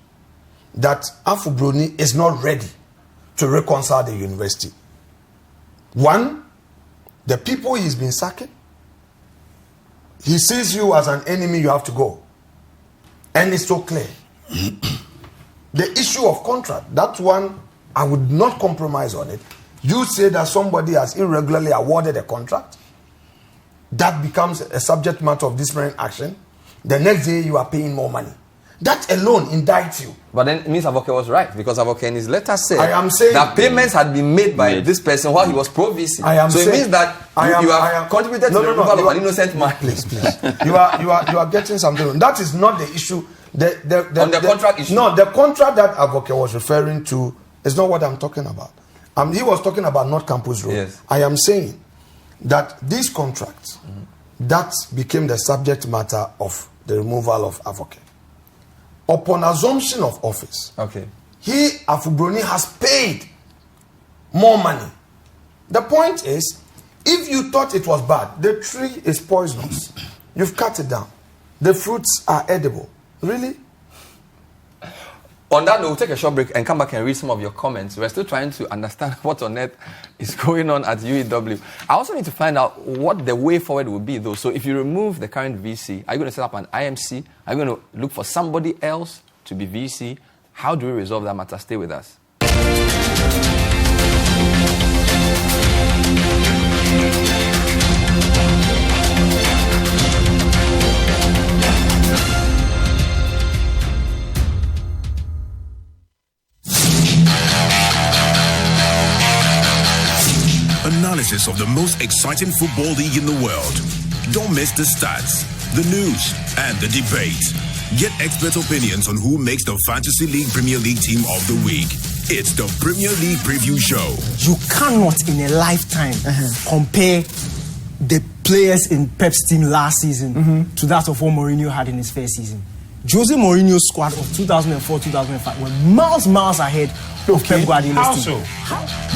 that Afful-Broni is not ready to reconcile the university. One, the people he's been sacking, he sees you as an enemy, you have to go. And it's so clear. The issue of contract, that one, I would not compromise on it. You say that somebody has irregularly awarded a contract, that becomes a subject matter of disciplinary action. The next day you are paying more money. That alone indicts you. But then it means Avoke was right, because Avoke in his letter said that payments had been made by this person while he was pro-VC. So it means that you have contributed to the removal of an innocent man. Please. you are getting something wrong. That is not the issue. On the contract issue? No, the contract that Avoke was referring to is not what I'm talking about. He was talking about North Campus Road. Yes. I am saying that these contracts, that became the subject matter of the removal of Avoke. Upon assumption of office, he, Afful-Broni, has paid more money. The point is, if you thought it was bad, the tree is poisonous. You've cut it down. The fruits are edible. Really? On that note, we'll take a short break and come back and read some of your comments. We're still trying to understand what on earth is going on at UEW. I also need to find out what the way forward will be, though. So if you remove the current VC, are you going to set up an IMC? Are you going to look for somebody else to be VC? How do we resolve that matter? Stay with us. Analysis of the most exciting football league in the world. Don't miss the stats, the news, and the debate. Get expert opinions on who makes the Fantasy League Premier League Team of the Week. It's the Premier League Preview Show. You cannot in a lifetime compare the players in Pep's team last season to that of what Mourinho had in his first season. Jose Mourinho's squad of 2004-2005 were miles ahead of Pep Guardiola's team.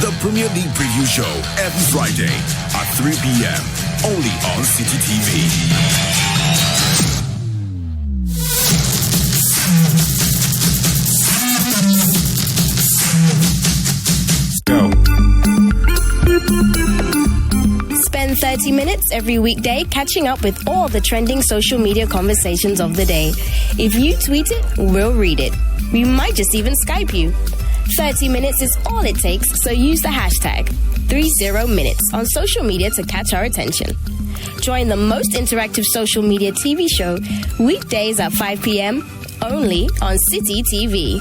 The Premier League Preview Show every Friday at 3 p.m. only on City TV. Spend 30 minutes every weekday catching up with all the trending social media conversations of the day. If you tweet it, we'll read it. We might just even Skype you. 30 minutes is all it takes, so use the hashtag 30minutes on social media to catch our attention. Join the most interactive social media TV show weekdays at 5 p.m. only on City TV.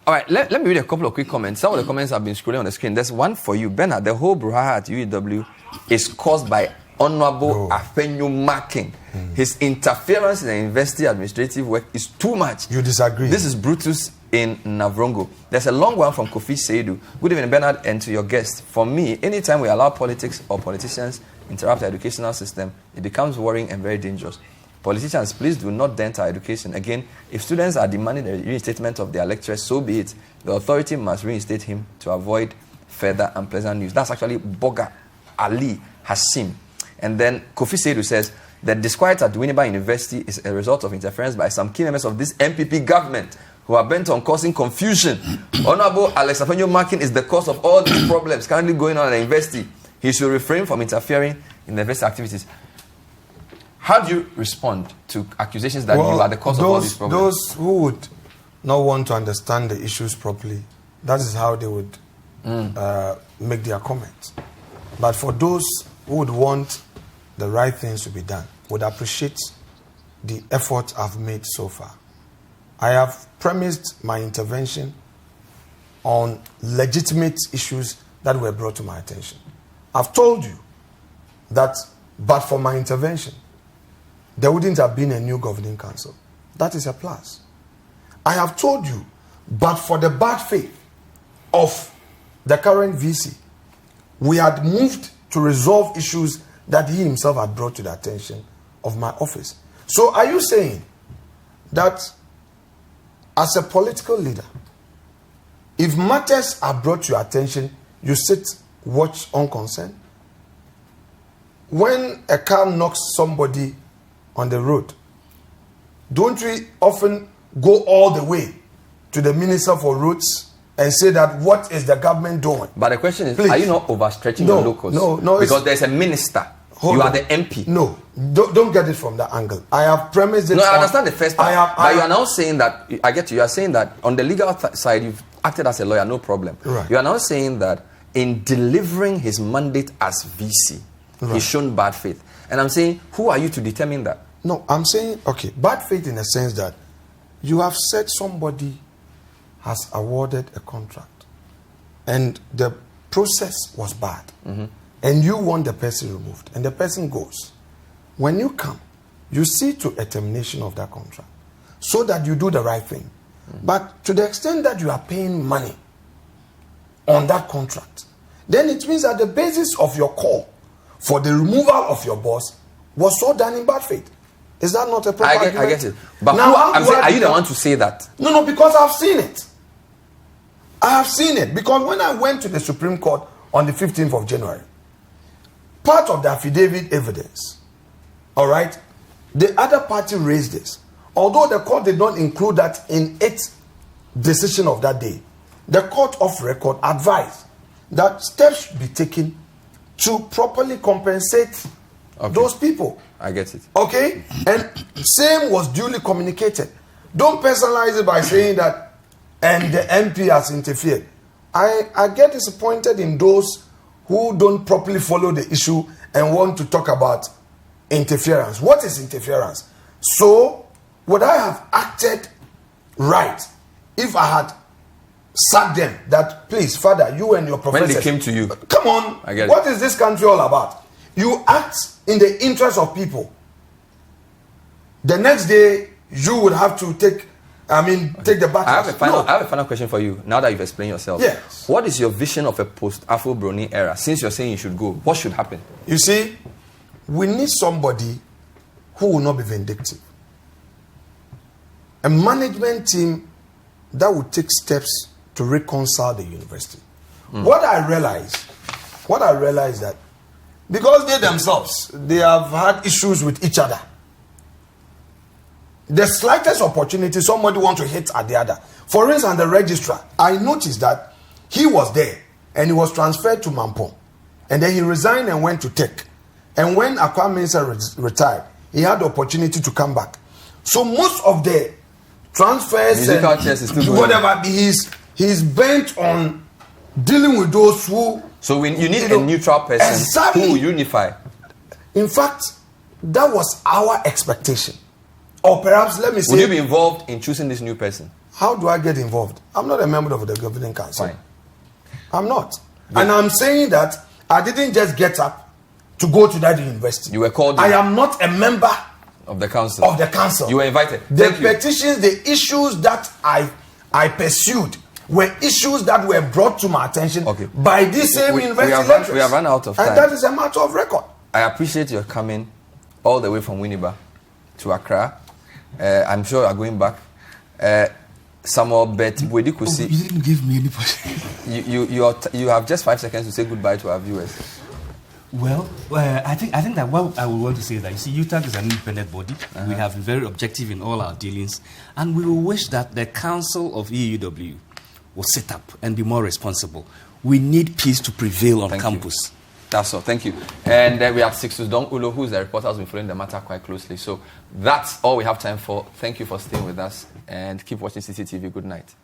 All right, let me read a couple of quick comments. Some of the comments have been scrolling on the screen. There's one for you. Bernard, the whole brouhaha at UEW is caused by Honorable Afenyo-Markin. His interference in the university administrative work is too much. You disagree? This is Brutus in Navrongo. There's a long one from Kofi Seidu. Good evening, Bernard, and to your guest. For me, anytime we allow politics or politicians interrupt the educational system, it becomes worrying and very dangerous. Politicians, please do not dent our education. Again, if students are demanding the reinstatement of their lecturers, so be it. The authority must reinstate him to avoid further unpleasant news. That's actually Boga Ali Hassim. And then Kofi Seidu says, the disquiet at Winneba University is a result of interference by some key members of this MPP government who are bent on causing confusion. Honorable Alex Afenyo-Markin is the cause of all these problems currently going on at the university. He should refrain from interfering in the university activities. How do you respond to accusations that you are the cause of all these problems? Those who would not want to understand the issues properly, that is how they would make their comments. But for those who would want the right things to be done, would appreciate the effort I've made so far. I have premised my intervention on legitimate issues that were brought to my attention. I've told you that, but for my intervention, there wouldn't have been a new governing council. That is a plus. I have told you, but for the bad faith of the current VC, we had moved to resolve issues that he himself had brought to the attention of my office. So are you saying that as a political leader, if matters are brought to your attention, you sit, watch unconcerned? When a car knocks somebody on the road, don't we often go all the way to the Minister for Roads and say that what is the government doing? But the question is, Please. are you not overstretching your locals? No. Because there's a minister. You are the MP. No, don't get it from that angle. I have premised it. No, I understand the first part. But you are now saying that, I get you, you are saying that on the legal side, you've acted as a lawyer, no problem. Right. You are now saying that in delivering his mandate as VC, he's shown bad faith. And I'm saying, who are you to determine that? No, I'm saying, okay, bad faith in the sense that you have said somebody has awarded a contract and the process was bad. And you want the person removed, and the person goes. When you come, you see to a termination of that contract so that you do the right thing. But to the extent that you are paying money on that contract, then it means that the basis of your call for the removal of your boss was so done in bad faith. Is that not a proper argument? I get it. But now, I'm saying, are you the one to say that? No, because I've seen it. I have seen it. Because when I went to the Supreme Court on the 15th of January, part of the affidavit evidence, all right, the other party raised this. Although the court did not include that in its decision of that day, the court of record advised that steps should be taken to properly compensate those people. I get it. Okay? And same was duly communicated. Don't personalize it by saying that and the MP has interfered. I get disappointed in those who don't properly follow the issue and want to talk about interference. What is interference? So, would I have acted right if I had sacked them that, please, Father, you and your professors... When they came to you. Come on. I get it. What is this country all about? You act in the interest of people. The next day, you would have to take the battle. I have a final question for you, now that you've explained yourself. Yes. What is your vision of a post-Afful-Broni era? Since you're saying you should go, what should happen? You see, we need somebody who will not be vindictive. A management team that will take steps to reconcile the university. What I realized that because they themselves, they have had issues with each other. The slightest opportunity, somebody wants to hit at the other. For instance, the registrar, I noticed that he was there and he was transferred to Mampong. And then he resigned and went to Tech. And when Akwa Minister retired, he had the opportunity to come back. So most of the transfers and whatever, he's bent on dealing with those who... So you need a neutral person who will unify. In fact, that was our expectation. Or perhaps, let me say... Would you be involved in choosing this new person? How do I get involved? I'm not a member of the governing council. Fine. I'm not. Good. And I'm saying that I didn't just get up to go to that university. You were called... I am not a member of the council. You were invited. The petitions, the issues that I pursued were issues that were brought to my attention by this same university lecturers. We have run out of time. And that is a matter of record. I appreciate your coming all the way from Winneba to Accra. I'm sure you are going back. Samuel Bert Boadi-Kusi. You didn't give me any you have just 5 seconds to say goodbye to our viewers. Well, I think that what I would want to say is that, you see, UTAG is an independent body. We have been very objective in all our dealings, and we will wish that the Council of UEW will sit up and be more responsible. We need peace to prevail on campus. That's all. Thank you. And we have Sixtus Dong Ulo, who's the reporter, has been following the matter quite closely. So that's all we have time for. Thank you for staying with us, and keep watching CCTV. Good night.